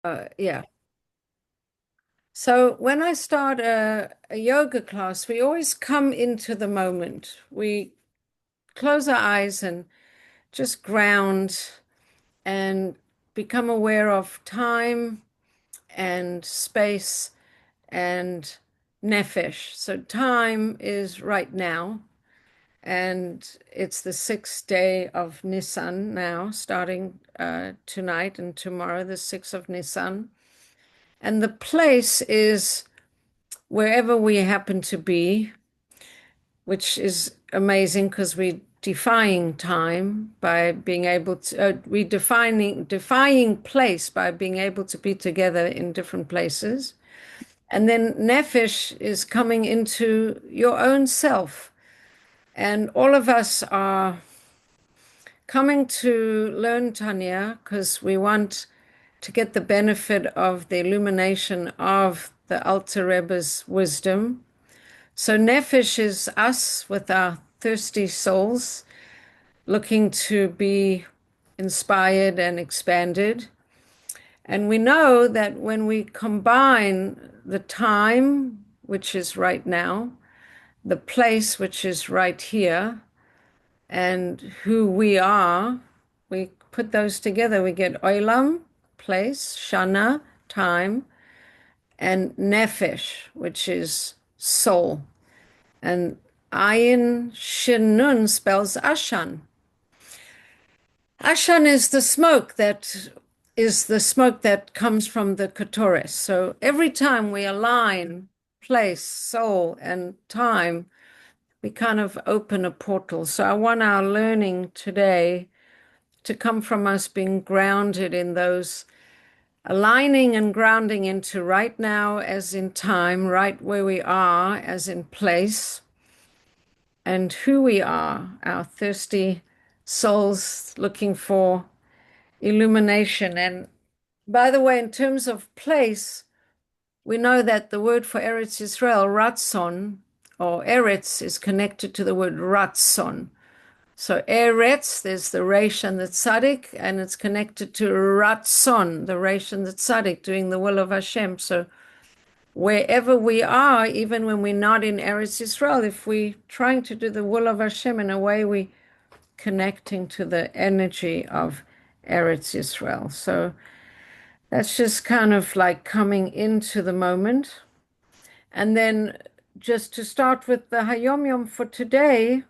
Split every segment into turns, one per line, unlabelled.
Yeah. So when I start a yoga class, we always come into the moment. We close our eyes and just ground and become aware of time and space and nefesh. So time is right now, and it's the sixth day of Nisan now, starting tonight and tomorrow, the 6th of Nisan. And the place is wherever we happen to be, which is amazing because we're defying time by being able to, we defying place by being able to be together in different places. And then Nefesh is coming into your own self. And all of us are coming to learn Tanya because we want to get the benefit of the illumination of the Alter Rebbe's wisdom. So Nefesh is us with our thirsty souls looking to be inspired and expanded. And we know that when we combine the time, which is right now, the place, which is right here, and who we are, we put those together. We get Olam, place, Shana, time, and Nefesh, which is soul. And Ayin Shin Nun spells Ashan. Ashan is the smoke that comes from the Ketores. So every time we align place, soul, and time, we kind of open a portal. So I want our learning today to come from us being grounded in those aligning and grounding into right now as in time, right where we are as in place, and who we are, our thirsty souls looking for illumination. And by the way, in terms of place, we know that the word for Eretz Israel, Ratzon, or Eretz, is connected to the word Ratzon. So Eretz, there's the Resh and the Tzaddik, and it's connected to Ratzon, the Resh and the Tzaddik, doing the will of Hashem. So wherever we are, even when we're not in Eretz Israel, if we're trying to do the will of Hashem in a way, we connecting to the energy of Eretz Israel. So that's just kind of like coming into the moment. And then just to start with the Hayom Yom for today,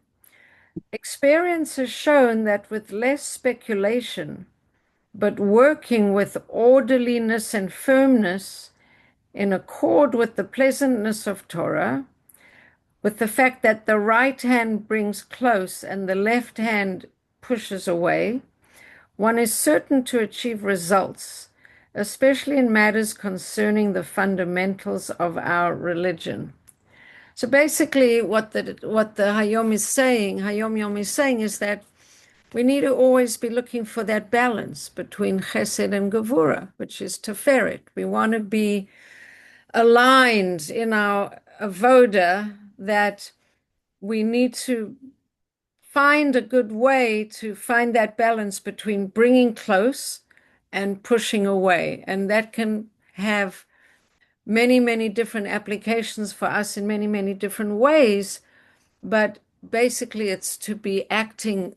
experience has shown that with less speculation, but working with orderliness and firmness in accord with the pleasantness of Torah, with the fact that the right hand brings close and the left hand pushes away, one is certain to achieve results, especially in matters concerning the fundamentals of our religion. So basically, what the Hayom Yom is saying is that we need to always be looking for that balance between Chesed and Gevura, which is Tiferet. We want to be aligned in our avoda that we need to find a good way to find that balance between bringing close and pushing away. And that can have many, many different applications for us in many, many different ways. But basically, it's to be acting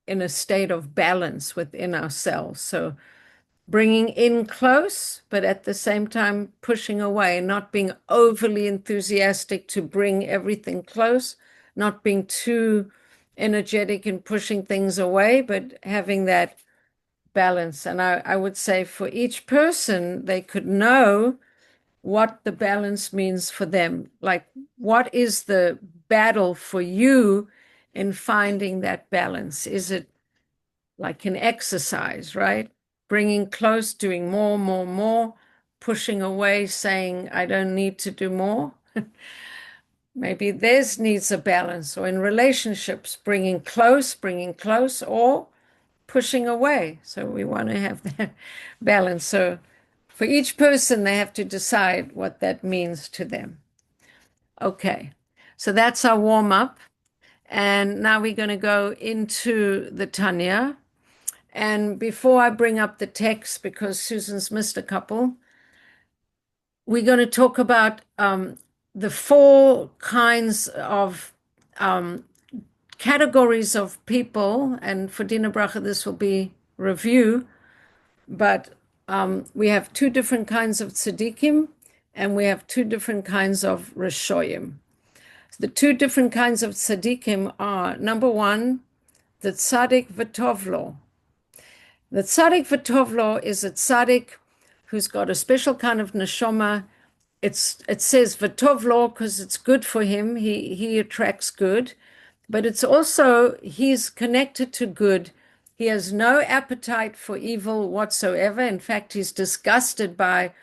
in a state of balance within ourselves. So bringing in close, but at the same time pushing away, not being overly enthusiastic to bring everything close, not being too energetic in pushing things away, but having that balance. And I would say for each person, they could know what the balance means for them. Like, what is the battle for you in finding that balance? Is it like an exercise, right? Bringing close, doing more, more, more, pushing away, saying, I don't need to do more. Maybe theirs needs a balance, or in relationships, bringing close, or pushing away. So we want to have that balance. So for each person, they have to decide what that means to them. Okay, so that's our warm up. And now we're going to go into the Tanya. And before I bring up the text, because Susan's missed a couple, we're going to talk about the four kinds of categories of people. And for Dina Bracha, this will be review. But we have two different kinds of tzaddikim, and we have two different kinds of rishoyim. The two different kinds of tzaddikim are, number one, the tzaddik v'tovlo. The tzaddik v'tovlo is a tzaddik who's got a special kind of neshama. It says v'tovlo because it's good for him. He attracts good, but it's also he's connected to good. He has no appetite for evil whatsoever. In fact, he's disgusted by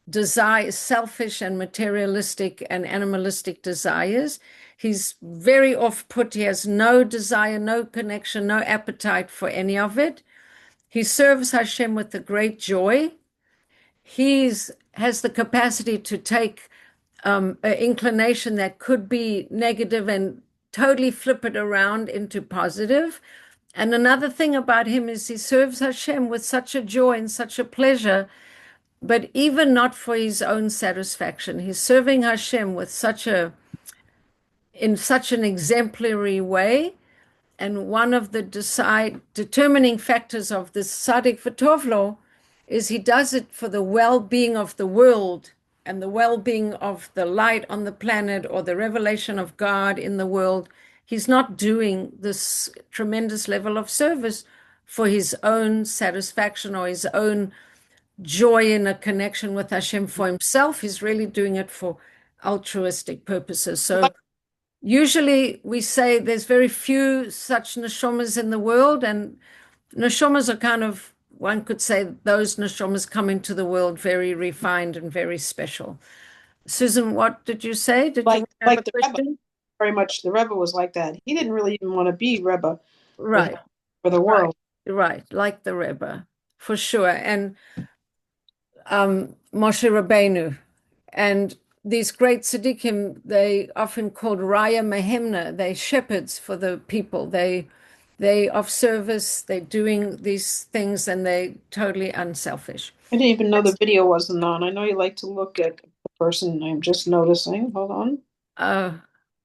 desire, selfish and materialistic and animalistic desires. He's very off-put. He has no desire, no connection, no appetite for any of it. He serves Hashem with a great joy. He has the capacity to take an inclination that could be negative and totally flip it around into positive. And another thing about him is he serves Hashem with such a joy and such a pleasure, but even not for his own satisfaction. He's serving Hashem with in such an exemplary way. And one of the determining factors of this tzaddik v'tovlo is he does it for the well-being of the world and the well-being of the light on the planet or the revelation of God in the world. He's not doing this tremendous level of service for his own satisfaction or his own joy in a connection with Hashem for himself. He's really doing it for altruistic purposes. So usually we say there's very few such neshamas in the world, and neshamas are kind of, one could say those neshamas come into the world very refined and very special. Susan, what did you say? Did you have a
the
question?
Rebbe, very much the Rebbe was like that. He didn't really even want to be Rebbe
Right,
for the world.
right, like the Rebbe, for sure. And Moshe Rabbeinu, and these great tzaddikim, they often called Raya Mehemna, they shepherds for the people. They of service, they're doing these things, and they totally unselfish.
I didn't even know the video wasn't on. I know you like to look at the person. I'm just noticing. Hold on.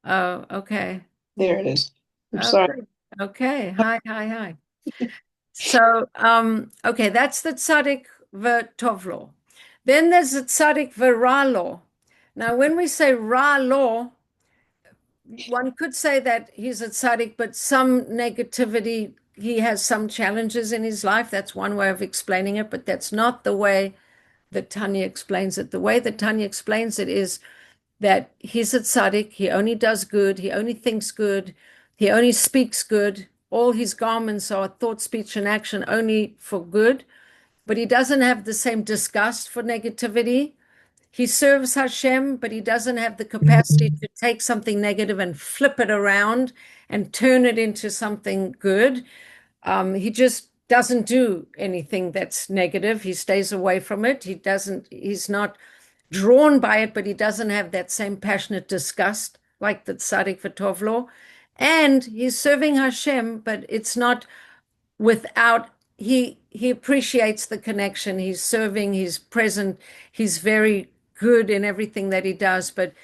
Oh, okay.
There it is. I'm
Oh,
sorry.
okay. Hi. So, okay, that's the tzaddik v'tovlo. Then there's the tzaddik v'ralo. Now, when we say ralo, one could say that he's a tzaddik, but some negativity, he has some challenges in his life. That's one way of explaining it, but that's not the way that Tanya explains it. The way that Tanya explains it is that he's a tzaddik, he only does good, he only thinks good, he only speaks good. All his garments are thought, speech, and action only for good, but he doesn't have the same disgust for negativity. He serves Hashem, but he doesn't have the capacity to take something negative and flip it around and turn it into something good. He just doesn't do anything that's negative. He stays away from it. He's not drawn by it, but he doesn't have that same passionate disgust like the tzaddik v'tovlo. And he's serving Hashem, but it's not without, he appreciates the connection. He's serving, he's present, he's very good in everything that he does, but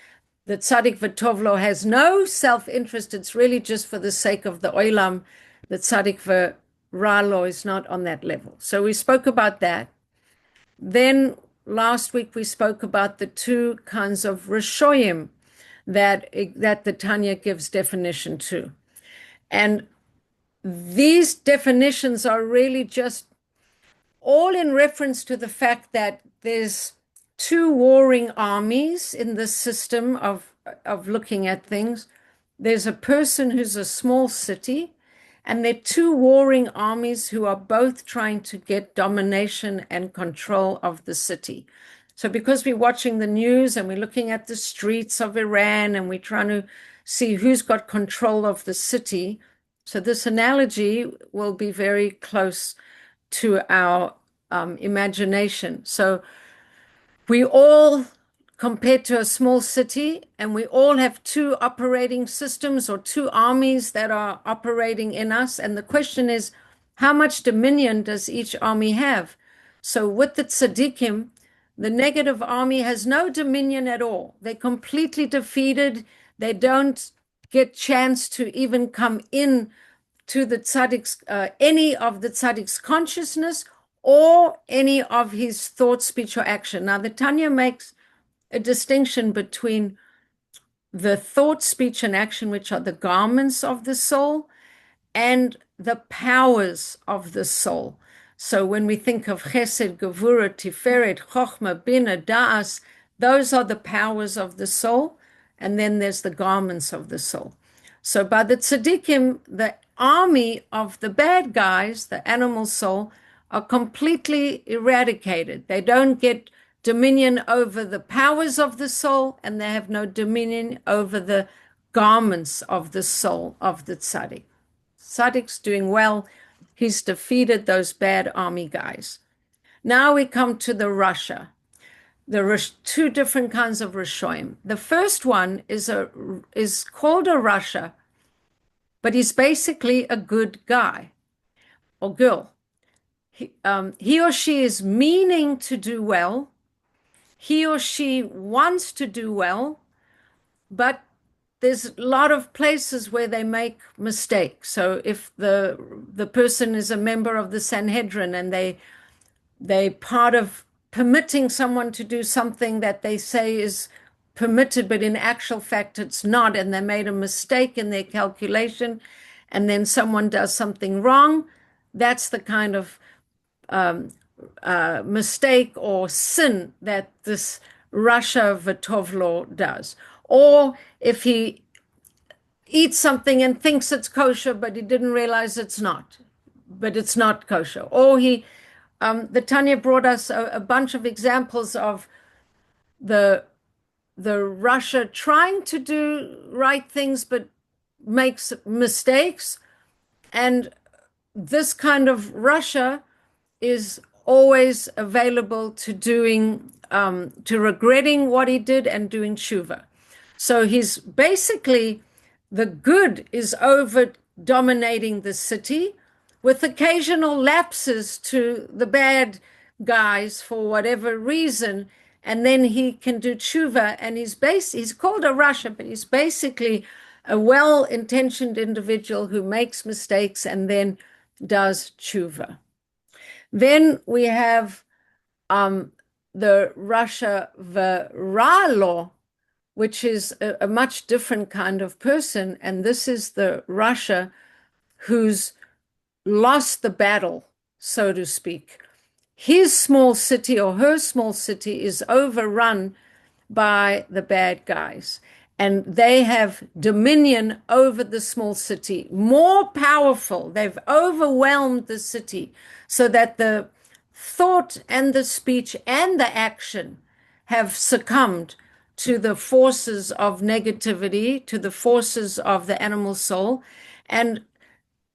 the tzaddik v'tovlo has no self-interest. It's really just for the sake of the olam. The tzaddik v'ralo is not on that level. So we spoke about that. Then last week we spoke about the two kinds of rishoyim that the Tanya gives definition to. And these definitions are really just all in reference to the fact that there's two warring armies in the system of looking at things. There's a person who's a small city, and there are two warring armies who are both trying to get domination and control of the city. So because we're watching the news and we're looking at the streets of Iran and we're trying to see who's got control of the city, so this analogy will be very close to our imagination. So we all, compared to a small city, and we all have two operating systems or two armies that are operating in us. And the question is, How much dominion does each army have? So with the tzaddikim, the negative army has no dominion at all. They're completely defeated. They don't get chance to even come in to the tzaddik's, any of the tzaddik's consciousness or any of his thought, speech, or action. Now, the Tanya makes a distinction between the thought, speech, and action, which are the garments of the soul, and the powers of the soul. So when we think of Chesed, Gevurah, Tiferet, Chochmah, Bina, Da'as, those are the powers of the soul, and then there's the garments of the soul. So by the tzaddikim, the army of the bad guys, the animal soul, are completely eradicated. They don't get dominion over the powers of the soul, and they have no dominion over the garments of the soul of the tzaddik. Tzaddik's doing well. He's defeated those bad army guys. Now we come to the Rasha. There are two different kinds of Rishoim. The first one is called a Rasha, but he's basically a good guy or girl. He or she is meaning to do well. He or she wants to do well, but there's a lot of places where they make mistakes. So if the person is a member of the Sanhedrin and they part of permitting someone to do something that they say is permitted, but in actual fact it's not, and they made a mistake in their calculation, and then someone does something wrong, that's the kind of mistake or sin that this Rasha V'tovlo does. Or if he eats something and thinks it's kosher, but he didn't realize it's not, but it's not kosher. Or the Tanya brought us a bunch of examples of the Rasha trying to do right things, but makes mistakes. And this kind of Rasha is always available to doing, to regretting what he did and doing tshuva. So he's basically, the good is over dominating the city with occasional lapses to the bad guys for whatever reason. And then he can do tshuva, and he's called a Rasha, but he's basically a well-intentioned individual who makes mistakes and then does tshuva. Then we have the Rasha V'Ra'lo, which is a much different kind of person. And this is the Rasha who's lost the battle, so to speak. His small city or her small city is overrun by the bad guys, and they have dominion over the small city, more powerful. They've overwhelmed the city so that the thought and the speech and the action have succumbed to the forces of negativity, to the forces of the animal soul. And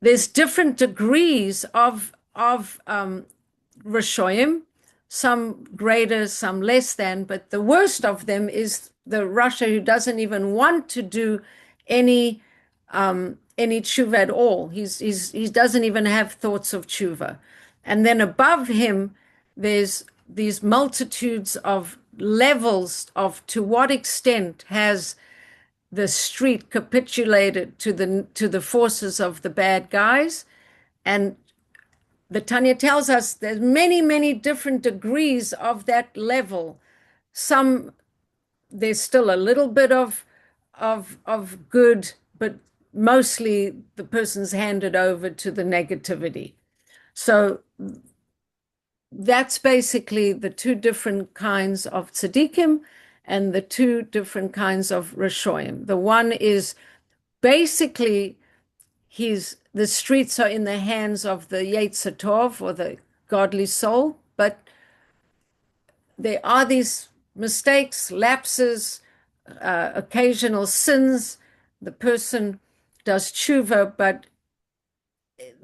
there's different degrees of Rishoyim, some greater, some less than, but the worst of them is the Rasha who doesn't even want to do any tshuva at all. He doesn't even have thoughts of tshuva. And then above him, there's these multitudes of levels of to what extent has the street capitulated to the forces of the bad guys. And the Tanya tells us there's many, many different degrees of that level. Some, there's still a little bit of good, but mostly the person's handed over to the negativity. So that's basically the two different kinds of tzaddikim and the two different kinds of Rishoyim. The one is basically the streets are in the hands of the Yetzer Tov, or the godly soul, but there are these mistakes, lapses, occasional sins. The person does tshuva, but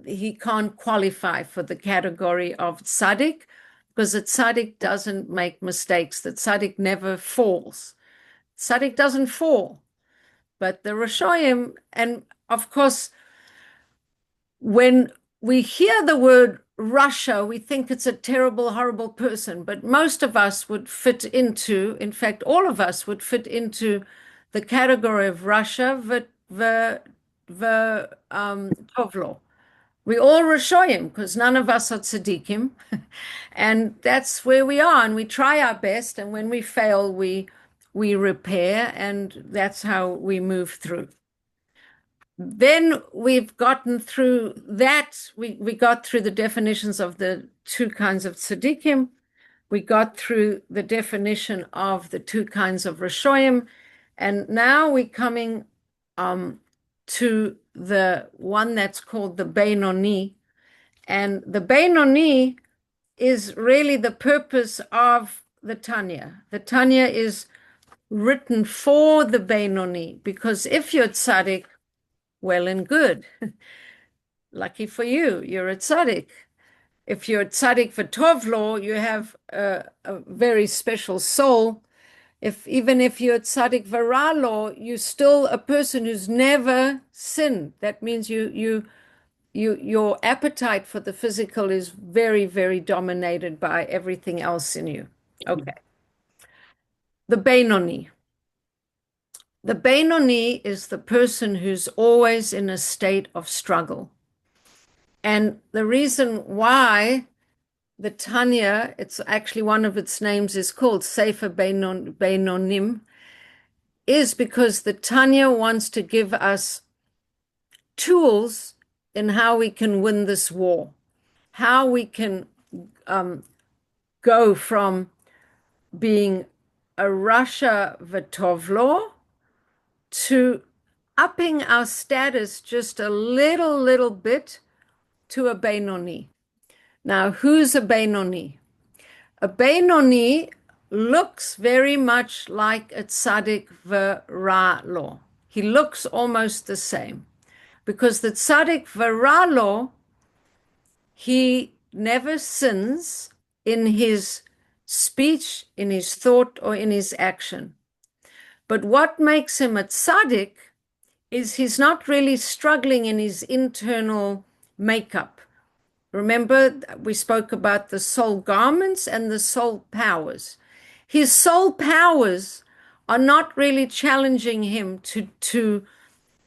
he can't qualify for the category of tzaddik, because the tzaddik doesn't make mistakes. The tzaddik never falls. Tzaddik doesn't fall. But the Rishoyim, and of course, when we hear the word Russia, we think it's a terrible, horrible person, but most of us would fit into, in fact, all of us would fit into the category of Russia, Tovlo. We all Rishoyim because none of us are tzaddikim, and that's where we are. And we try our best, and when we fail, we repair, and that's how we move through. Then we've gotten through that. We got through the definitions of the two kinds of tzaddikim. We got through the definition of the two kinds of Rishoyim, and now we're coming to the one that's called the Benoni. And the Benoni is really the purpose of the Tanya. The Tanya is written for the Benoni, because if you're tzaddik, well and good. Lucky for you, you're a tzaddik. If you're a tzaddik for Tovlo, you have a very special soul. Even if you're a tzaddik varalo, you're still a person who's never sinned. That means your appetite for the physical is very, very dominated by everything else in you. Okay. The Benoni. The Benoni is the person who's always in a state of struggle. And the reason why the Tanya, it's actually one of its names is called Sefer Benonim, is because the Tanya wants to give us tools in how we can win this war, how we can go from being a Russia V'tovlo to upping our status just a little bit to a Benoni. Now, who's a Benoni? A Benoni looks very much like a tzaddik v'ra'lo. He looks almost the same, because the tzaddik v'ra'lo, he never sins in his speech, in his thought, or in his action. But what makes him a tzaddik is he's not really struggling in his internal makeup. Remember, we spoke about the soul garments and the soul powers. His soul powers are not really challenging him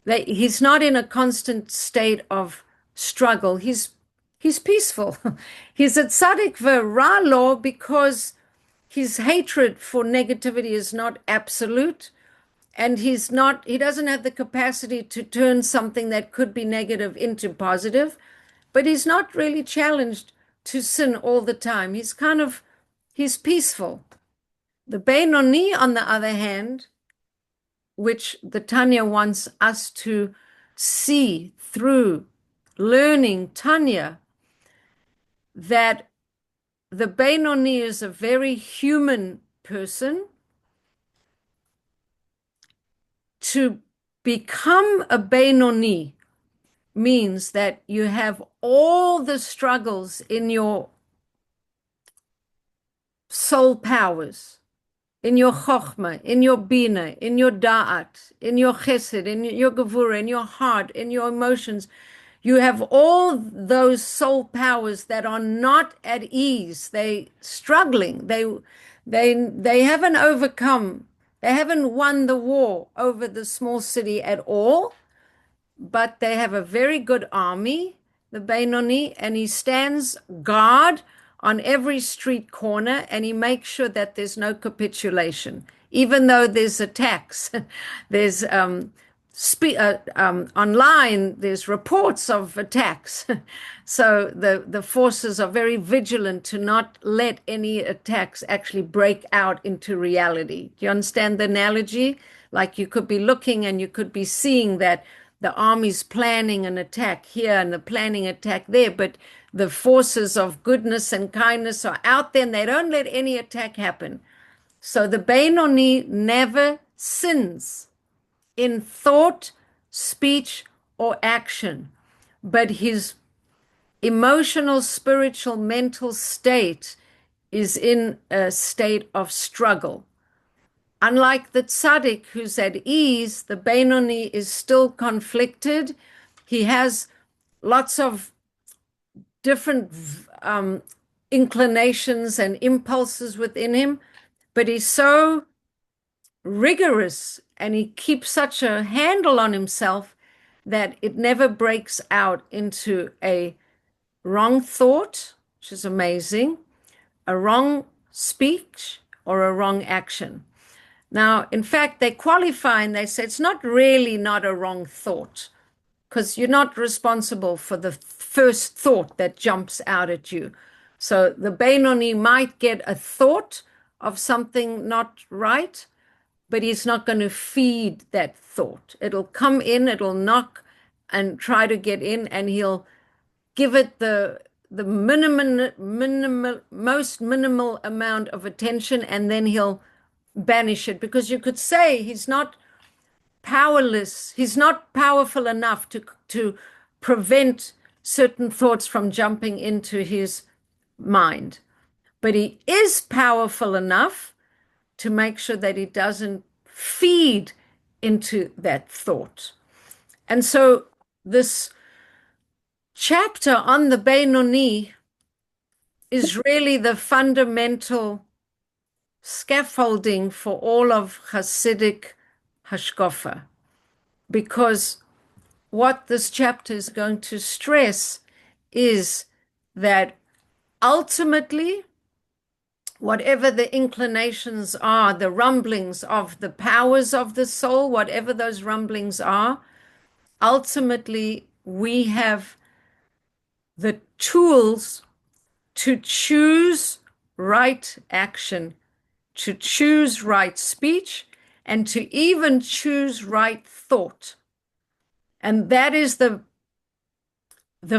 he's not in a constant state of struggle. He's peaceful. He's a tzaddik v'ra'lo because his hatred for negativity is not absolute, and he doesn't have the capacity to turn something that could be negative into positive, but he's not really challenged to sin all the time. He's peaceful. The Benoni, on the other hand, which the Tanya wants us to see through learning Tanya, that the Benoni is a very human person. To become a Benoni means that you have all the struggles in your soul powers, in your chokhmah, in your bina, in your da'at, in your chesed, in your gevurah, in your heart, in your emotions. You have all those soul powers that are not at ease. They struggling. They haven't overcome. They haven't won the war over the small city at all, but they have a very good army, the Benoni, and he stands guard on every street corner, and he makes sure that there's no capitulation, even though there's attacks. There's online, there's reports of attacks. So the forces are very vigilant to not let any attacks actually break out into reality. Do you understand the analogy? Like you could be looking and you could be seeing that the army's planning an attack here and the planning attack there, but the forces of goodness and kindness are out there and they don't let any attack happen. So the Benoni never sins in thought, speech, or action, but his emotional, spiritual, mental state is in a state of struggle. Unlike the tzaddik who's at ease, the Benoni is still conflicted. He has lots of different inclinations and impulses within him, but he's so rigorous and he keeps such a handle on himself that it never breaks out into a wrong thought, which is amazing, a wrong speech, or a wrong action. Now, in fact, they qualify and they say it's not really not a wrong thought because you're not responsible for the first thought that jumps out at you. So the Benoni might get a thought of something not right, but he's not going to feed that thought. It'll come in, it'll knock and try to get in, and he'll give it the most minimal amount of attention, and then he'll banish it, because you could say he's not powerless, he's not powerful enough to prevent certain thoughts from jumping into his mind, but he is powerful enough to make sure that he doesn't feed into that thought. And so this chapter on the Benoni is really the fundamental scaffolding for all of Hasidic Hashkafa, because what this chapter is going to stress is that ultimately, whatever the inclinations are, the rumblings of the powers of the soul, whatever those rumblings are, ultimately we have the tools to choose right action, to choose right speech, and to even choose right thought. And that is the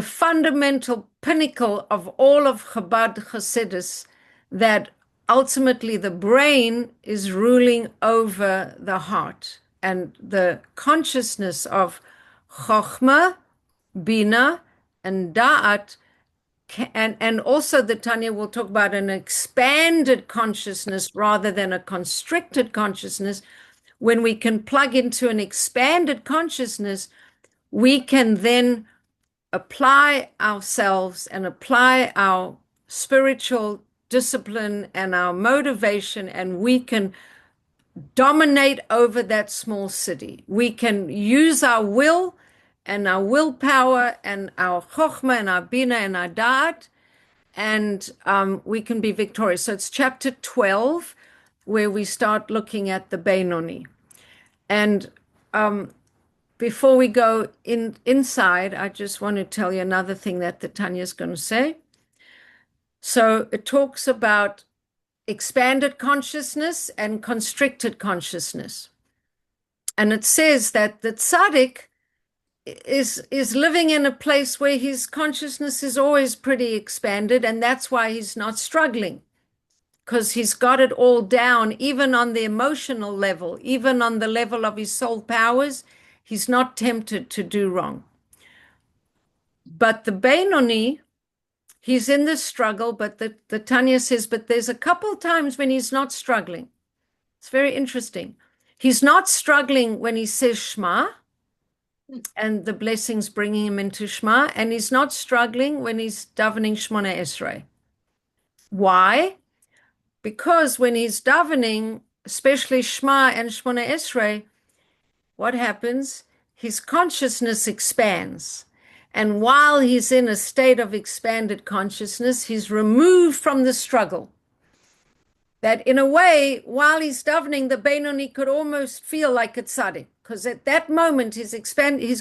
fundamental pinnacle of all of Chabad Chassidus, that ultimately the brain is ruling over the heart, and the consciousness of Chochmah, Bina, and Da'at, and also the Tanya will talk about an expanded consciousness rather than a constricted consciousness. When we can plug into an expanded consciousness, we can then apply ourselves and apply our spiritual discipline and our motivation, and we can dominate over that small city. We can use our will and our willpower and our chokhmah and our bina and our da'at, and we can be victorious. So it's chapter 12 where we start looking at the Benoni. And before we go inside, I just want to tell you another thing that the Tanya is going to say. So it talks about expanded consciousness and constricted consciousness. And it says that the tzaddik is living in a place where his consciousness is always pretty expanded, and that's why he's not struggling, because he's got it all down, even on the emotional level, even on the level of his soul powers. He's not tempted to do wrong. But the Benoni, he's in this struggle, but the Tanya says, but there's a couple times when he's not struggling. It's very interesting. He's not struggling when he says Shema, and the blessings bringing him into Shema, and he's not struggling when he's davening Shmona Esrei. Why? Because when he's davening, especially Shema and Shmona Esrei, what happens? His consciousness expands. And while he's in a state of expanded consciousness, he's removed from the struggle. That in a way, while he's davening, the Benoni could almost feel like a tzaddik, because at that moment his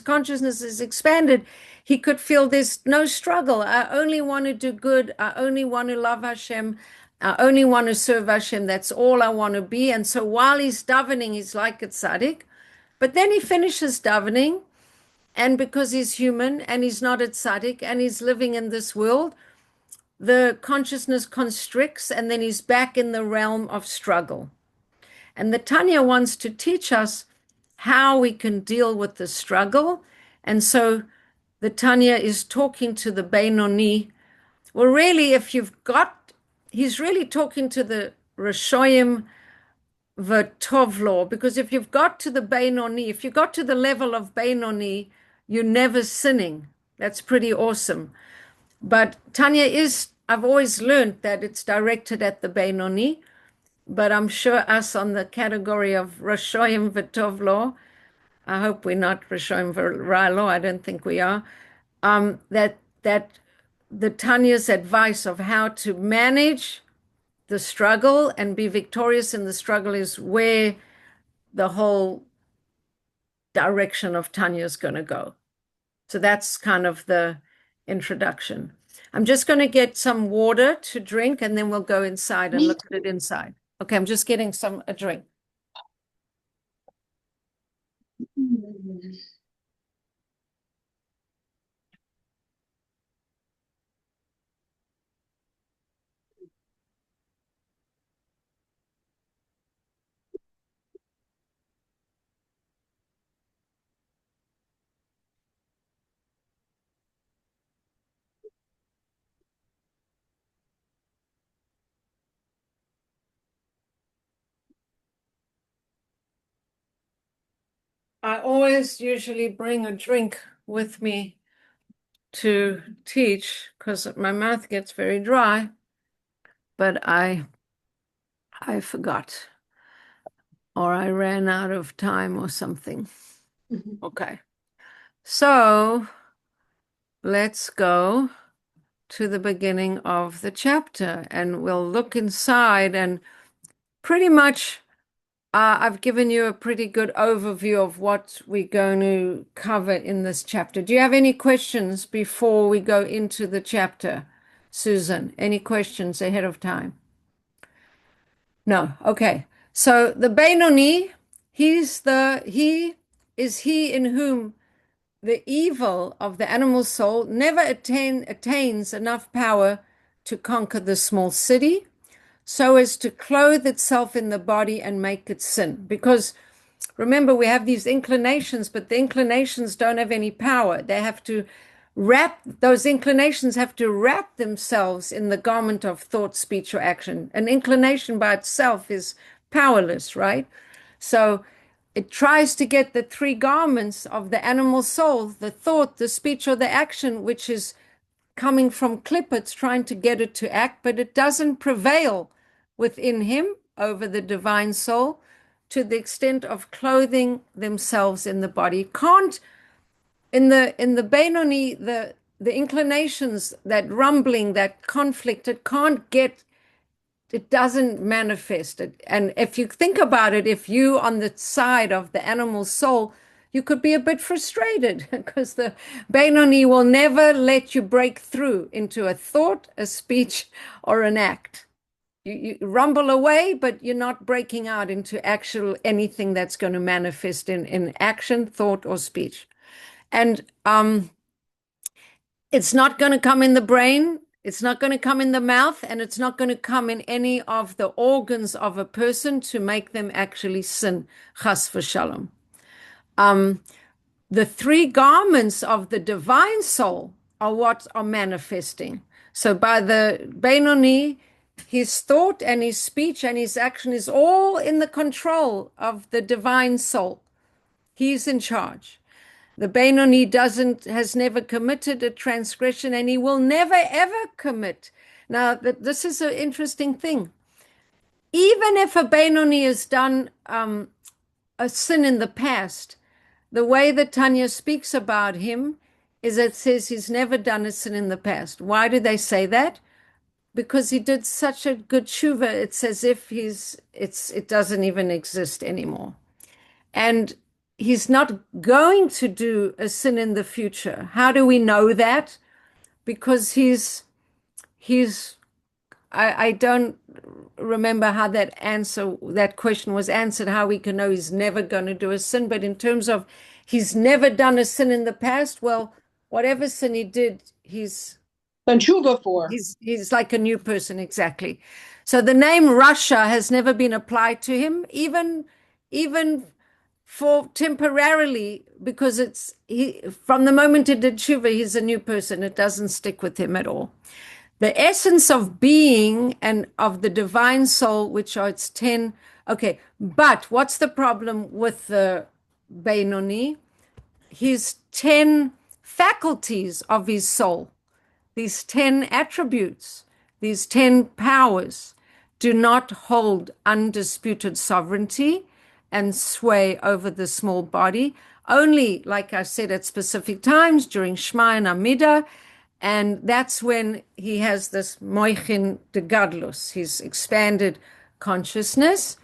consciousness is expanded. He could feel there's no struggle. I only want to do good. I only want to love Hashem. I only want to serve Hashem. That's all I want to be. And so while he's davening, he's like a tzaddik. But then he finishes davening, and because he's human and he's not a tzaddik and he's living in this world, the consciousness constricts, and then he's back in the realm of struggle. And the Tanya wants to teach us how we can deal with the struggle. And so the Tanya is talking to the Benoni. Well, really, he's really talking to the Rishoyim V'Tovlo, because if you've got to the Benoni, if you got to the level of Benoni, you're never sinning. That's pretty awesome. But Tanya I've always learned that it's directed at the Benoni, but I'm sure us on the category of Rashoyim V'Tovlo, I hope we're not Rashoyim V'Ralo, I don't think we are, that the Tanya's advice of how to manage the struggle and be victorious in the struggle is where the whole direction of Tanya is going to go. So that's kind of the introduction. I'm just going to get some water to drink and then we'll go inside and
Me
look at it inside. Okay, I'm just getting a drink.
too.
I always usually bring a drink with me to teach because my mouth gets very dry, but I forgot or I ran out of time or something. Okay. So let's go to the beginning of the chapter and we'll look inside and pretty much I've given you a pretty good overview of what we're going to cover in this chapter. Do you have any questions before we go into the chapter, Susan? Any questions ahead of time? No. Okay. So the Benoni, he is he in whom the evil of the animal soul never attains enough power to conquer the small city, so as to clothe itself in the body and make it sin. Because remember, we have these inclinations, but the inclinations don't have any power. Those inclinations have to wrap themselves in the garment of thought, speech, or action. An inclination by itself is powerless, right? So it tries to get the three garments of the animal soul, the thought, the speech, or the action, which is coming from Clipper. It's trying to get it to act, but it doesn't prevail within him over the divine soul to the extent of clothing themselves in the body. Can't in the Benoni, the inclinations, that rumbling, that conflict, it doesn't manifest it. And if you think about it, if you on the side of the animal soul, you could be a bit frustrated because the Benoni will never let you break through into a thought, a speech, or an act. You rumble away, but you're not breaking out into actual anything that's going to manifest in action, thought, or speech. And it's not going to come in the brain, it's not going to come in the mouth, and it's not going to come in any of the organs of a person to make them actually sin, chas v'shalom. The three garments of the divine soul are what are manifesting. So by the Benoni, his thought and his speech and his action is all in the control of the divine soul. He's in charge. The Benoni has never committed a transgression and he will never ever commit. Now, this is an interesting thing. Even if a Benoni has done a sin in the past, the way that Tanya speaks about him is it says he's never done a sin in the past. Why do they say that? Because he did such a good tshuva, it's as if it doesn't even exist anymore. And he's not going to do a sin in the future. How do we know that? Because I don't remember how that question was answered, how we can know he's never going to do a sin. But in terms of he's never done a sin in the past, well, whatever sin he did, he's
Tshuva for.
He's like a new person, exactly. So the name Russia has never been applied to him, even for temporarily, because from the moment he did tshuva, he's a new person. It doesn't stick with him at all. The essence of being and of the divine soul, which are its 10. Okay, but what's the problem with the Benoni? His 10 faculties of his soul these 10 attributes, these 10 powers, do not hold undisputed sovereignty and sway over the small body. Only, like I said, at specific times during Shema and Amida. And that's when he has this moichin de gadlus, his expanded consciousness.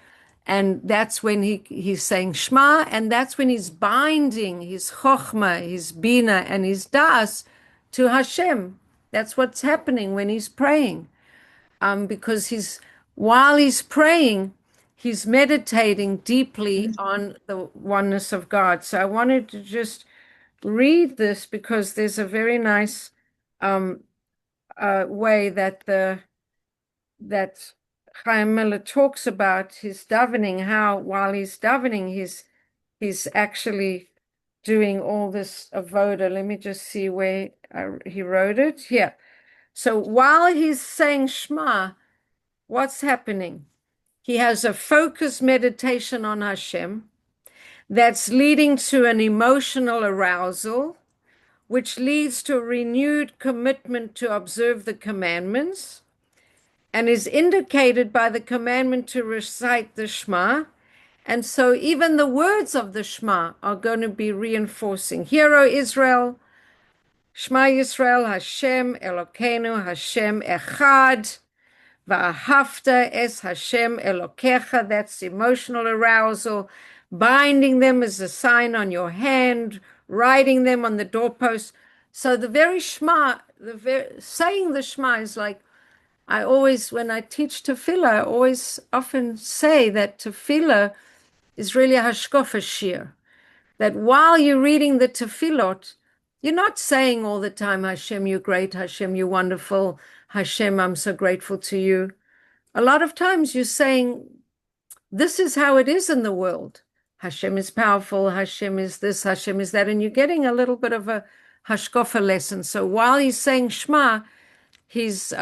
And that's when he's saying Shema, and that's when he's binding his chokhmah, his bina, and his das to Hashem. That's what's happening when he's praying. Because while he's praying, he's meditating deeply on the oneness of God. So I wanted to just read this because there's a very nice way that Chaim Miller talks about his davening, how while he's davening, he's actually doing all this avoda. Let me just see where he wrote it. Here. So while he's saying Shema, what's happening? He has a focused meditation on Hashem that's leading to an emotional arousal, which leads to a renewed commitment to observe the commandments, and is indicated by the commandment to recite the Shema. And so even the words of the Shema are going to be reinforcing. Hear, O Israel, Shema Yisrael, Hashem Elokeinu, Hashem Echad, Va'ahavta es Hashem Elokecha. That's emotional arousal. Binding them as a sign on your hand, writing them on the doorpost. So the very Shema, saying the Shema is like, I always, when I teach tefillah, I always often say that tefillah is really a hashkafa shir. That while you're reading the tefillot, you're not saying all the time, Hashem, you're great, Hashem, you're wonderful, Hashem, I'm so grateful to you. A lot of times you're saying, this is how it is in the world. Hashem is powerful, Hashem is this, Hashem is that, and you're getting a little bit of a hashkafa lesson. So while he's saying Shema, he's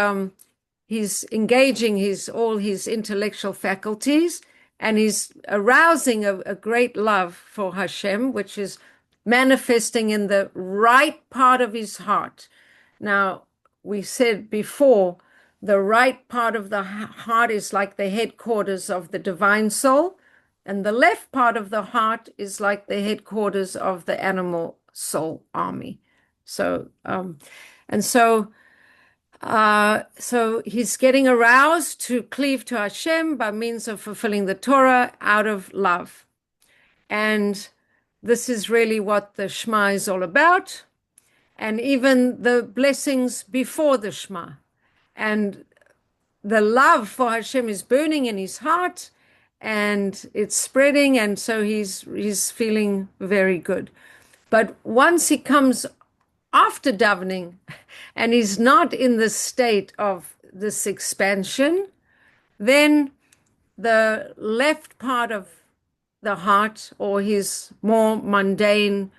engaging all his intellectual faculties, and he's arousing a great love for Hashem, which is manifesting in the right part of his heart. Now, we said before, the right part of the heart is like the headquarters of the divine soul, and the left part of the heart is like the headquarters of the animal soul army. So, so he's getting aroused to cleave to Hashem by means of fulfilling the Torah out of love. And this is really what the Shema is all about. And even the blessings before the Shema. And the love for Hashem is burning in his heart, and it's spreading, and so he's feeling very good. But once he comes after davening, and he's not in the state of this expansion, then the left part of the heart, or his more mundane,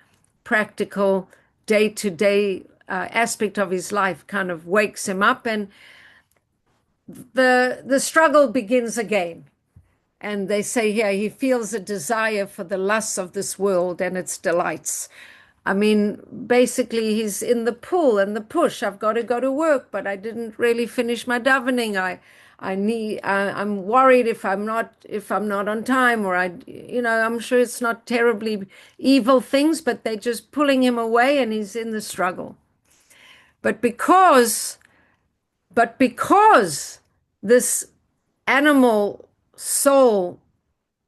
practical, day-to-day aspect of his life kind of wakes him up, and the struggle begins again. And they say here, he feels a desire for the lusts of this world and its delights. I mean, basically, he's in the pull and the push. I've got to go to work, but I didn't really finish my davening. I'm worried if I'm not on time, or I'm sure it's not terribly evil things, but they're just pulling him away, and he's in the struggle. But because this animal soul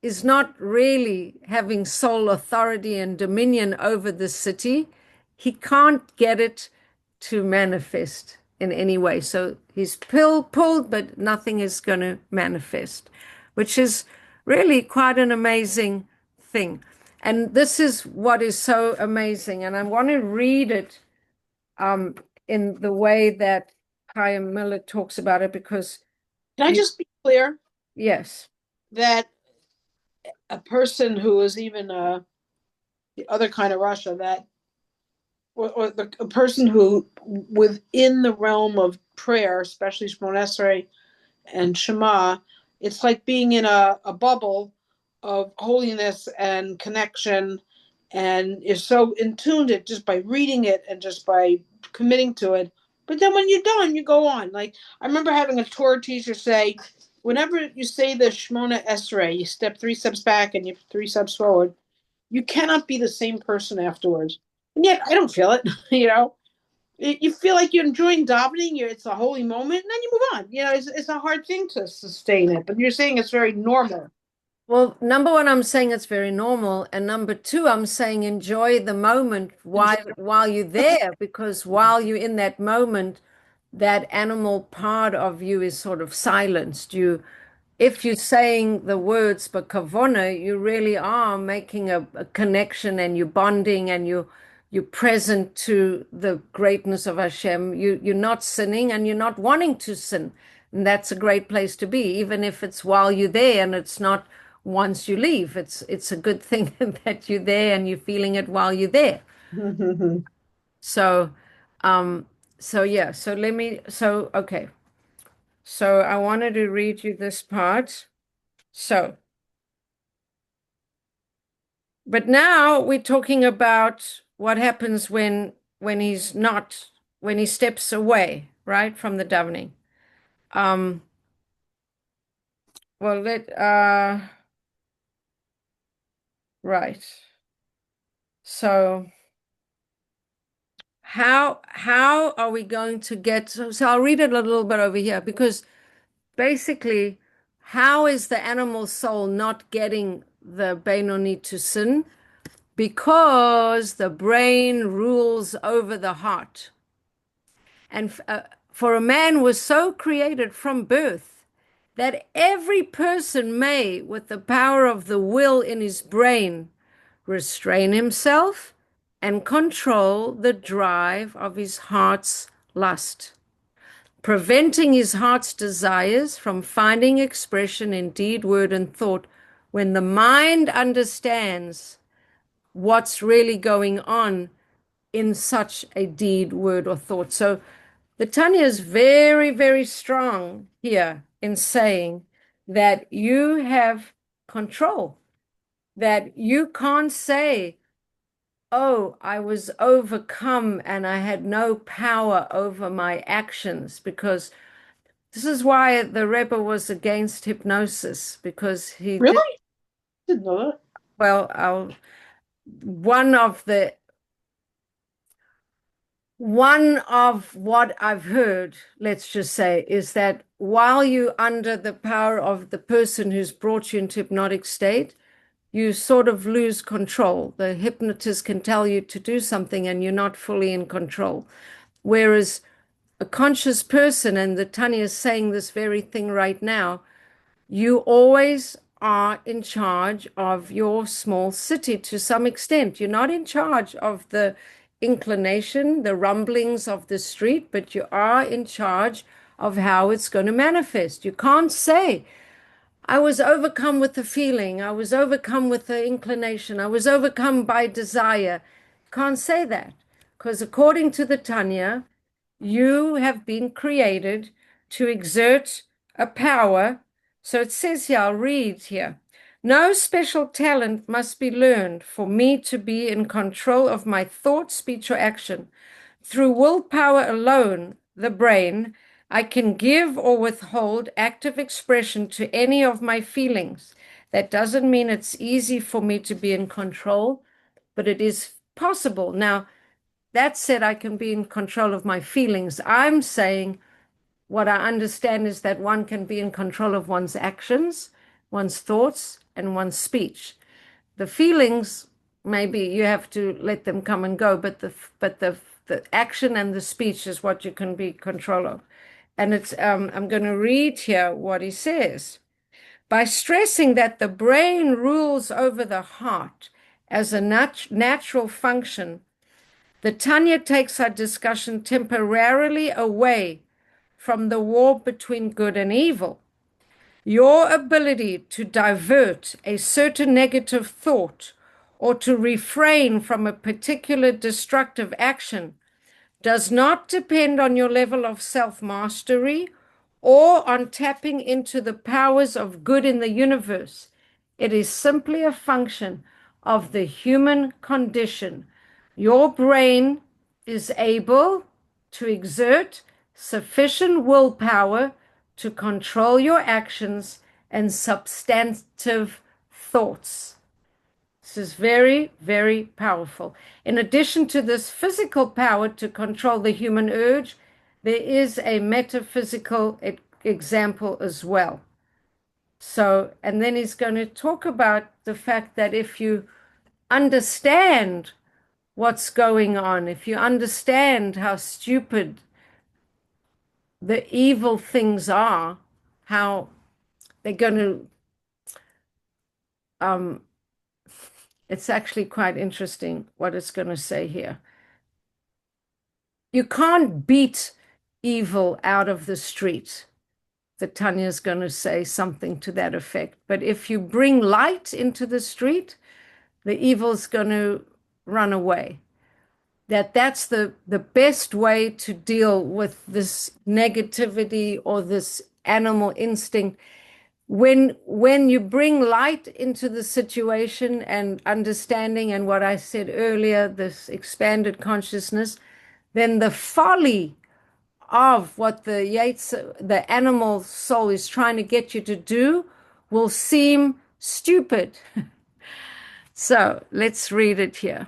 is not really having sole authority and dominion over the city, he can't get it to manifest in any way. So he's pulled, but nothing is going to manifest, which is really quite an amazing thing. And this is what is so amazing. And I want to read it in the way that Chaim Miller talks about it, because...
Can I just be clear?
Yes.
That a person who is even the other kind of Russia, or a person who within the realm of prayer, especially Shmoneh Esrei and Shema, it's like being in a bubble of holiness and connection, and is so in tuned it just by reading it and just by committing to it, But then when you're done, you go on. Like I remember having a Torah teacher say, whenever you say the Shmona Esrei, you step 3 steps back and you 3 steps forward. You cannot be the same person afterwards. And yet I don't feel it. You feel like you're enjoying davening. It's a holy moment, and then you move on. It's a hard thing to sustain it. But you're saying it's very normal.
Well, number one, I'm saying it's very normal, and number two, I'm saying enjoy the moment
Enjoy.
while you're there, because while you're in that moment, that animal part of you is sort of silenced. If you're saying the words but kavona, you really are making a connection, and you're bonding, and you're present to the greatness of Hashem. You're not sinning, and you're not wanting to sin. And that's a great place to be, even if it's while you're there and it's not once you leave. It's a good thing that you're there and you're feeling it while you're there. So um yeah, okay. So I wanted to read you this part. So, but now we're talking about what happens when he's not when he steps away, right, from the davening. Um, well, right. So how are we going to get so I'll read it a little bit over here because basically, how is the animal soul not getting the Benoni to sin? Because the brain rules over the heart. And for a man was so created from birth that every person may, with the power of the will in his brain, restrain himself and control the drive of his heart's lust, preventing his heart's desires from finding expression in deed, word, and thought when the mind understands what's really going on in such a deed, word, or thought. So the Tanya is very, very strong here in saying that you have control, that you can't say, oh, I was overcome and I had no power over my actions, because this is why the Rebbe was against hypnosis, because he did,
Really? Didn't know that.
well, one of the one of what I've heard, let's just say, is that while you're under the power of the person who's brought you into hypnotic state, you sort of lose control. The hypnotist can tell you to do something and you're not fully in control. Whereas a conscious person, and the Tanya is saying this very thing right now, you always are in charge of your small city to some extent. You're not in charge of the inclination, the rumblings of the street, but you are in charge of how it's going to manifest. You can't say, I was overcome with the feeling, I was overcome with the inclination, I was overcome by desire. Can't say that, because according to the Tanya, you have been created to exert a power. So it says here, I'll read here. No special talent must be learned for me to be in control of my thought, speech, or action. Through willpower alone, the brain, I can give or withhold active expression to any of my feelings. That doesn't mean it's easy for me to be in control, but it is possible. Now, that said, I can be in control of my feelings. I'm saying what I understand is that one can be in control of one's actions, one's thoughts, and one's speech. The feelings, maybe you have to let them come and go, but the action and the speech is what you can be control of. And it's I'm going to read here what he says. By stressing that the brain rules over the heart as a natural function, the Tanya takes our discussion temporarily away from the war between good and evil. Your ability to divert a certain negative thought or to refrain from a particular destructive action does not depend on your level of self-mastery or on tapping into the powers of good in the universe. It is simply a function of the human condition. Your brain is able to exert sufficient willpower to control your actions and substantive thoughts. This is very, very powerful. In addition to this physical power to control the human urge, there is a metaphysical example as well. So, and then he's going to talk about the fact that if you understand what's going on, if you understand how stupid the evil things are, how they're going to, it's actually quite interesting what it's going to say here. You can't beat evil out of the street. That Tanya's going to say something to that effect. But if you bring light into the street, the evil's going to run away. That's the best way to deal with this negativity or this animal instinct. When you bring light into the situation and understanding and what I said earlier, this expanded consciousness, then the folly of what the animal soul is trying to get you to do will seem stupid. So let's read it here.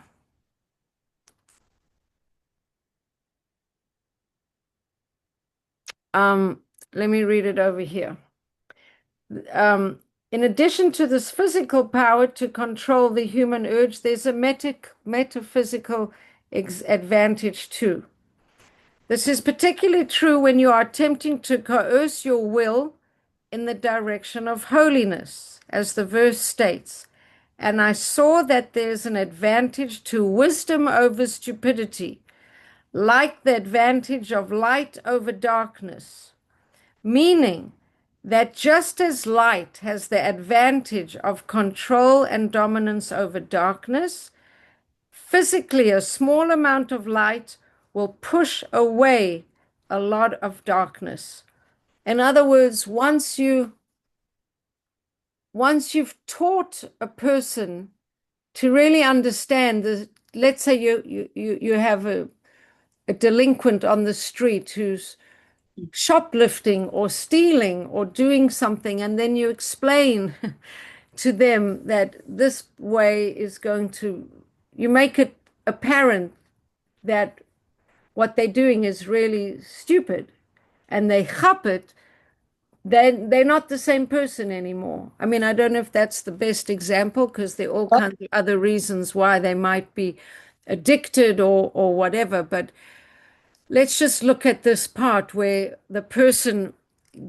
Let me read it over here. In addition to this physical power to control the human urge, there's a metaphysical advantage too. This is particularly true when you are attempting to coerce your will in the direction of holiness, as the verse states. And I saw that there's an advantage to wisdom over stupidity, like the advantage of light over darkness, meaning that just as light has the advantage of control and dominance over darkness, physically a small amount of light will push away a lot of darkness. In other words, once you've taught a person to really understand the, let's say you have a delinquent on the street who's shoplifting or stealing or doing something, and then you explain to them that this way is going to, you make it apparent that what they're doing is really stupid, and they chop it, then they're not the same person anymore. I mean, I don't know if that's the best example because there are all kinds of other reasons why they might be addicted or whatever. But let's just look at this part where the person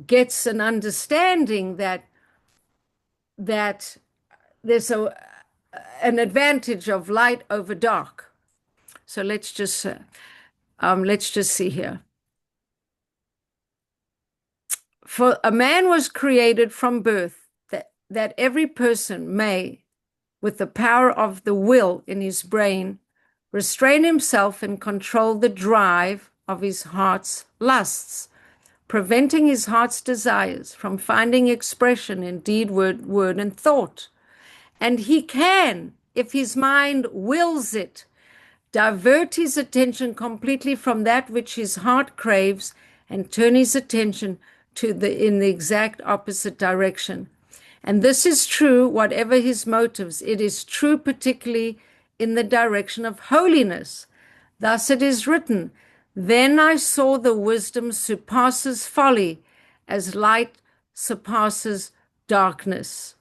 gets an understanding that there's an advantage of light over dark. So let's just see here. For a man was created from birth that every person may, with the power of the will in his brain, restrain himself and control the drive of his heart's lusts, preventing his heart's desires from finding expression in deed, word, and thought. And he can, if his mind wills it, divert his attention completely from that which his heart craves and turn his attention in the exact opposite direction. And this is true, whatever his motives. It is true particularly in the direction of holiness. Thus it is written, then I saw the wisdom surpasses folly, as light surpasses darkness.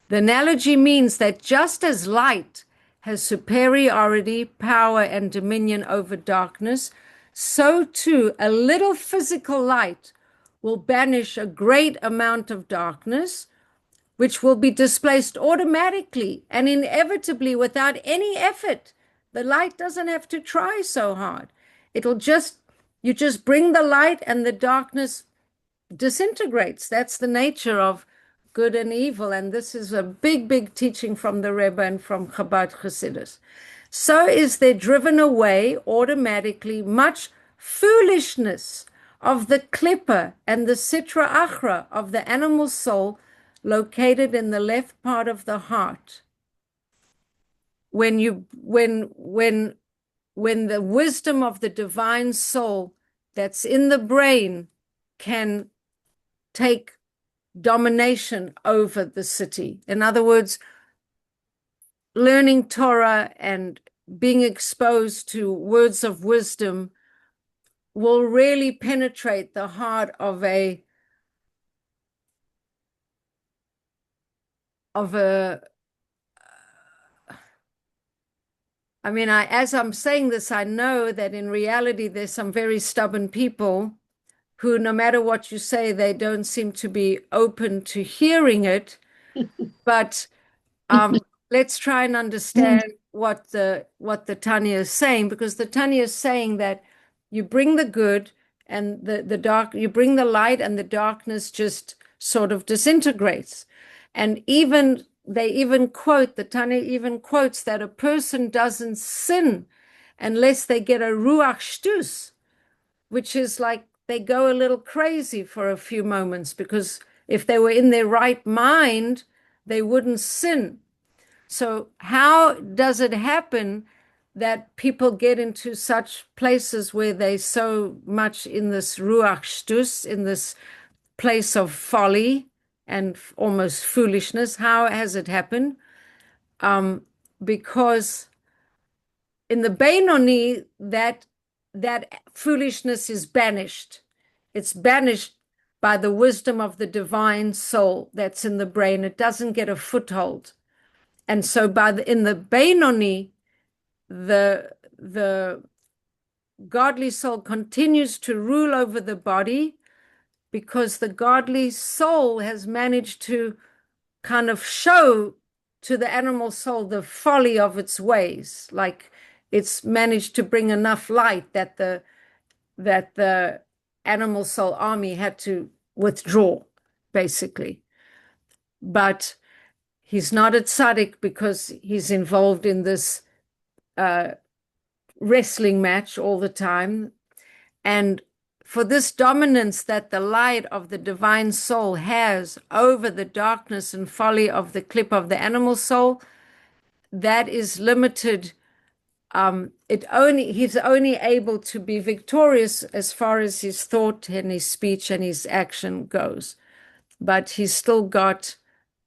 The analogy means that just as light has superiority, power, and dominion over darkness, so too a little physical light will banish a great amount of darkness, which will be displaced automatically and inevitably without any effort. The light doesn't have to try so hard. You just bring the light and the darkness disintegrates. That's the nature of good and evil. And this is a big, big teaching from the Rebbe and from Chabad Chassidus. So is there driven away automatically much foolishness of the klippa and the sitra achra of the animal soul located in the left part of the heart. When when the wisdom of the divine soul that's in the brain can take domination over the city. In other words, learning Torah and being exposed to words of wisdom will really penetrate the heart of a I mean, as I'm saying this, I know that in reality there's some very stubborn people who, no matter what you say, they don't seem to be open to hearing it. But let's try and understand what the Tanya is saying, because the Tanya is saying that you bring the good and the dark, you bring the light, and the darkness just sort of disintegrates. And even they even quote, the Tanya even quotes that a person doesn't sin unless they get a ruach shtus, which is like they go a little crazy for a few moments, because if they were in their right mind, they wouldn't sin. So how does it happen that people get into such places where they so much in this ruach shtus, in this place of folly and almost foolishness? How has it happened? Because in the Benoni, that foolishness is banished. It's banished by the wisdom of the divine soul that's in the brain. It doesn't get a foothold. And so in the Benoni, the godly soul continues to rule over the body, because the godly soul has managed to kind of show to the animal soul the folly of its ways. Like it's managed to bring enough light that the animal soul army had to withdraw, basically. But he's not a tzaddik because he's involved in this wrestling match all the time. And for this dominance that the light of the divine soul has over the darkness and folly of the clip of the animal soul, that is limited. He's only able to be victorious as far as his thought and his speech and his action goes. But he's still got,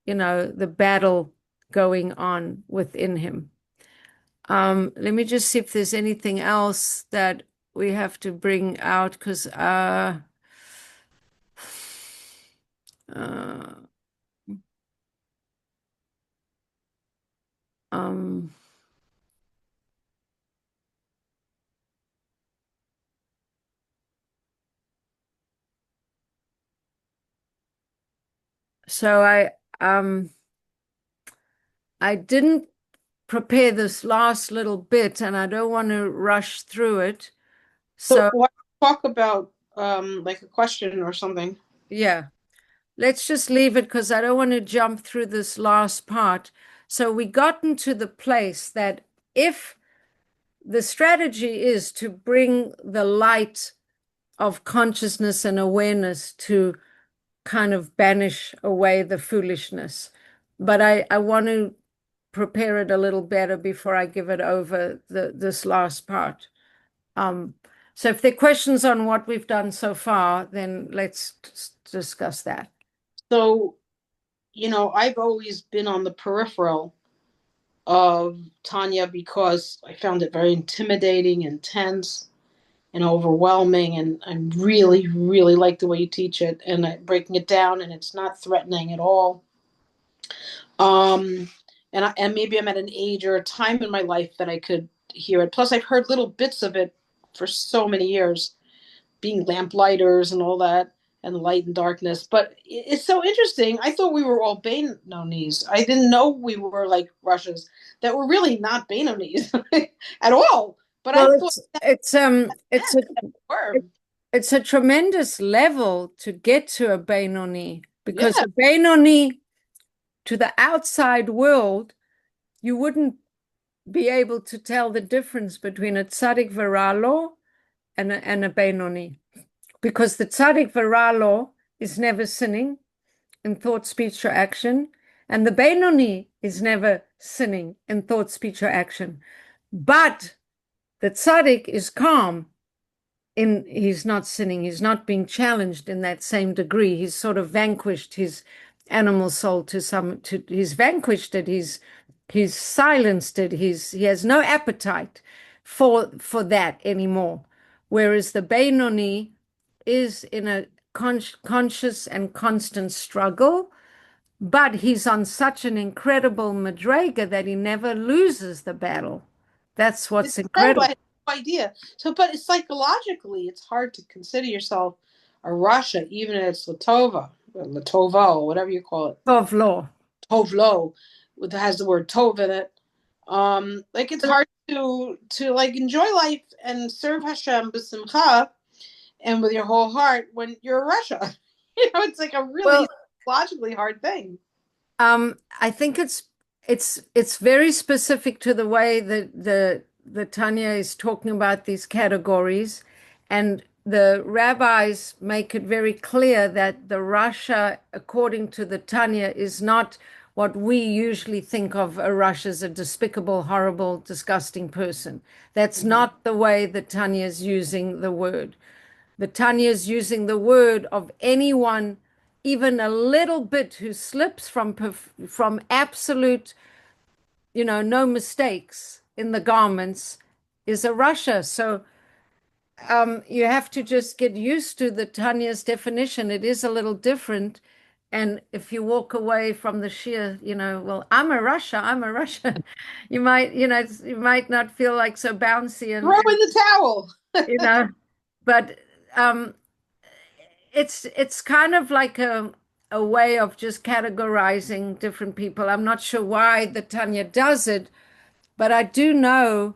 the battle going on within him. Let me just see if there's anything else that we have to bring out, because so I didn't prepare this last little bit, and I don't want to rush through it.
So
So
why don't you talk about like a question or something?
yeah, let's just leave it, because I don't want to jump through this last part. So we gotten to the place that if the strategy is to bring the light of consciousness and awareness to kind of banish away the foolishness. But I want to prepare it a little better before I give it over this last part. So if there are questions on what we've done so far, then let's discuss that.
So, I've always been on the peripheral of Tanya because I found it very intimidating, intense, and overwhelming. And I really, really like the way you teach it and breaking it down, and it's not threatening at all. And maybe I'm at an age or a time in my life that I could hear it. Plus, I've heard little bits of it for so many years, being lamplighters and all that, and light and darkness. But it's so interesting. I thought we were all Benonis. I didn't know we were like Russias that were really not Benonis at all. But I
Well,
thought were.
it's a tremendous level to get to a Benoni, because
Yeah.
a Benoni to the outside world, you wouldn't be able to tell the difference between a tzaddik veralo and a Benoni, because the tzaddik veralo is never sinning in thought, speech, or action, and the Benoni is never sinning in thought, speech, or action. But The tzaddik is calm he's not sinning, he's not being challenged in that same degree. He's sort of vanquished his animal soul he's vanquished it, he's silenced it, he has no appetite for that anymore. Whereas the Benoni is in a conscious and constant struggle, but he's on such an incredible madrega that he never loses the battle. That's
It's
what's
incredible. I
incredible.
had no idea. So, but psychologically, it's hard to consider yourself a Russia, even if it's Latova, or Latova, or whatever you call it.
Of law.
Tovlo, that has the word Tov in it. Like it's hard to like enjoy life and serve Hashem b'simcha and with your whole heart when you're a Russia. It's like a really
Well,
logically hard thing.
I think it's very specific to the way that the Tanya is talking about these categories, and the rabbis make it very clear that the Rasha, according to the Tanya, is not what we usually think of a Rasha as a despicable, horrible, disgusting person. That's not the way the Tanya is using the word. The Tanya is using the word of anyone, even a little bit, who slips from absolute, no mistakes in the garments, is a Russia. So you have to just get used to the Tanya's definition. It is a little different. And if you walk away from the sheer, well, I'm a Russia, I'm a Russia, you might not feel like so bouncy
Throw in the towel.
you know, but um, it's kind of like a way of just categorizing different people. I'm not sure why the Tanya does it, but I do know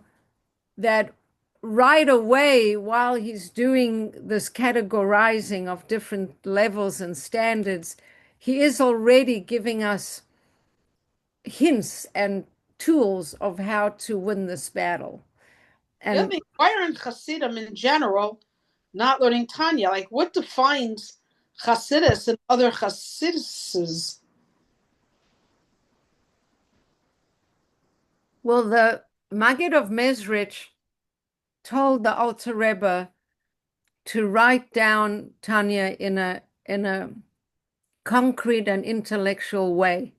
that right away, while he's doing this categorizing of different levels and standards, he is already giving us hints and tools of how to win this battle.
The other
And
thing, why aren't Hasidim in general not learning Tanya? Like, what defines Chassidus and other Chassiduses?
well, the Maggid of Mezrich told the Alter Rebbe to write down Tanya in a concrete and intellectual way.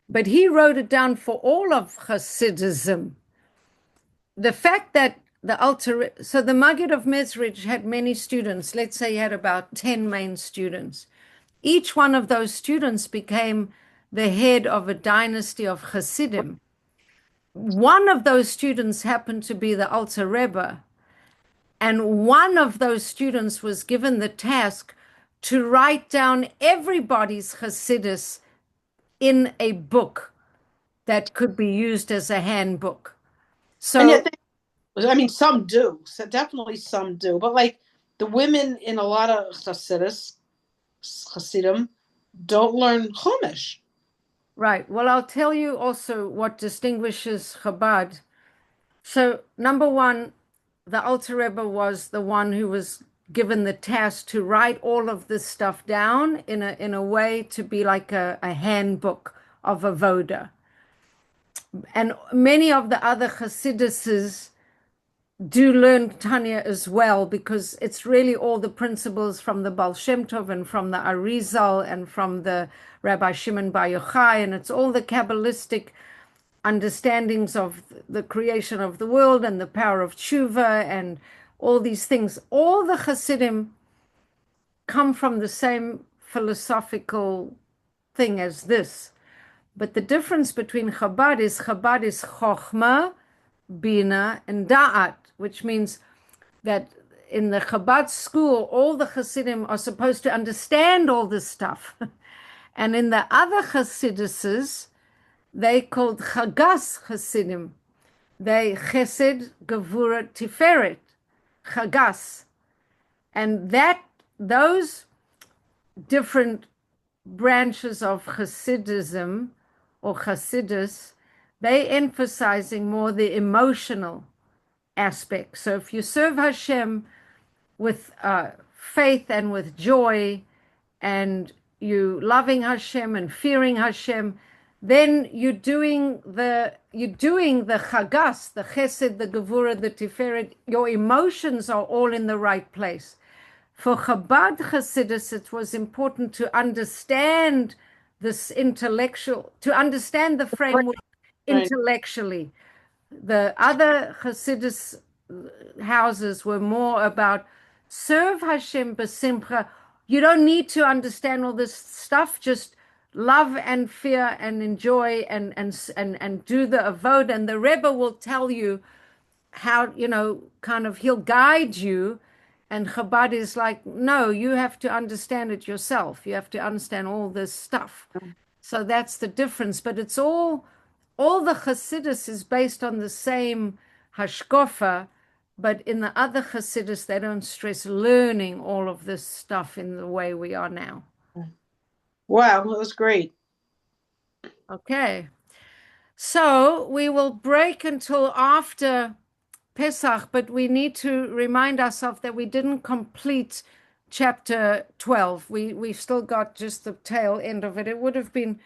But he wrote it down for all of Hasidism. The fact that so the Maggid of Mezrich had many students. Let's say he had about 10 main students. Each one of those students became the head of a dynasty of Hasidim. One of those students happened to be the Alter Rebbe. And one of those students was given the task to write down everybody's Chassidus in a book that could be used as a handbook.
And
So,
yet, I mean, some do. So definitely some do. But like the women in a lot of Chassidim, don't learn Chumash.
right. Well, I'll tell you also what distinguishes Chabad. So, number one, the Alter Rebbe was the one who was given the task to write all of this stuff down in a way to be like a handbook of avoda. And many of the other Chassiduses do learn Tanya as well, because it's really all the principles from the Baal Shem Tov and from the Arizal and from the Rabbi Shimon Bar Yochai, and it's all the Kabbalistic understandings of the creation of the world and the power of tshuva and all these things. All the Hasidim come from the same philosophical thing as this. But the difference between Chabad is Chochmah, Bina, and Da'at, which means that in the Chabad school, all the Hasidim are supposed to understand all this stuff. And in the other Chassiduses, they called Chagas Hasidim. They Chesed, Gevura, Tiferet, Chagas. And those different branches of Hasidism or Hasidus, they emphasizing more the emotional aspect. So if you serve Hashem with faith and with joy, and you loving Hashem and fearing Hashem, then you're doing the chagas, the chesed, the gevura, the tiferet. Your emotions are all in the right place. For Chabad Chassidus, it was important to understand this intellectual, to understand the framework
Right.
intellectually. The other Chassidus houses were more about serve Hashem b'simcha. You don't need to understand all this stuff. Just love and fear and enjoy and do the avoda. And the Rebbe will tell you how, kind of he'll guide you. And Chabad is like, no, you have to understand it yourself. You have to understand all this stuff. So that's the difference. But it's all the Chassidus is based on the same hashkofa, but in the other Chassidus, they don't stress learning all of this stuff in the way we are now.
Wow, that was great.
Okay. So we will break until after Pesach, but we need to remind ourselves that we didn't complete chapter 12. We've still got just the tail end of it. It would have been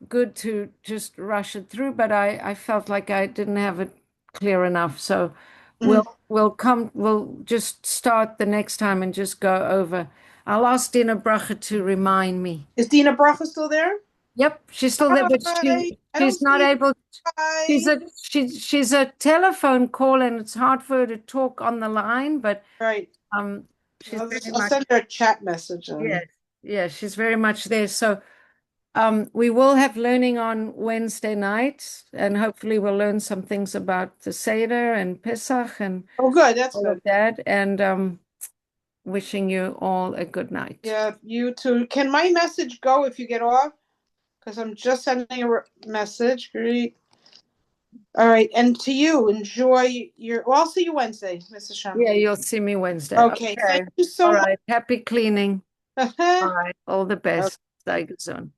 good to just rush it through, but I felt like I didn't have it clear enough. So
Mhm.
we'll just start the next time and just go over. I'll ask Dina Bracha to remind me.
Is Dina Bracha still there?
Yep, she's still there, but
Hi. I don't
she's not
see you.
able. She's
Hi.
a telephone call, and it's hard for her to talk on the line. But
Right.
she's very
I'll
much,
send her a chat message.
yes, yeah, she's very much there. So we will have learning on Wednesday night, and hopefully we'll learn some things about the Seder and Pesach and
Oh, good. That's
all
good.
of that. And wishing you all a good night.
Yeah, you too. Can my message go if you get off? Because I'm just sending a message. Great. All right. And to you, enjoy your. Well, I'll see you Wednesday, Mrs. Shem.
Yeah, you'll see me Wednesday.
Okay. Thank
Okay.
you
All
so
right. Happy cleaning.
much.
All right. All the
Okay.
best. Stay soon.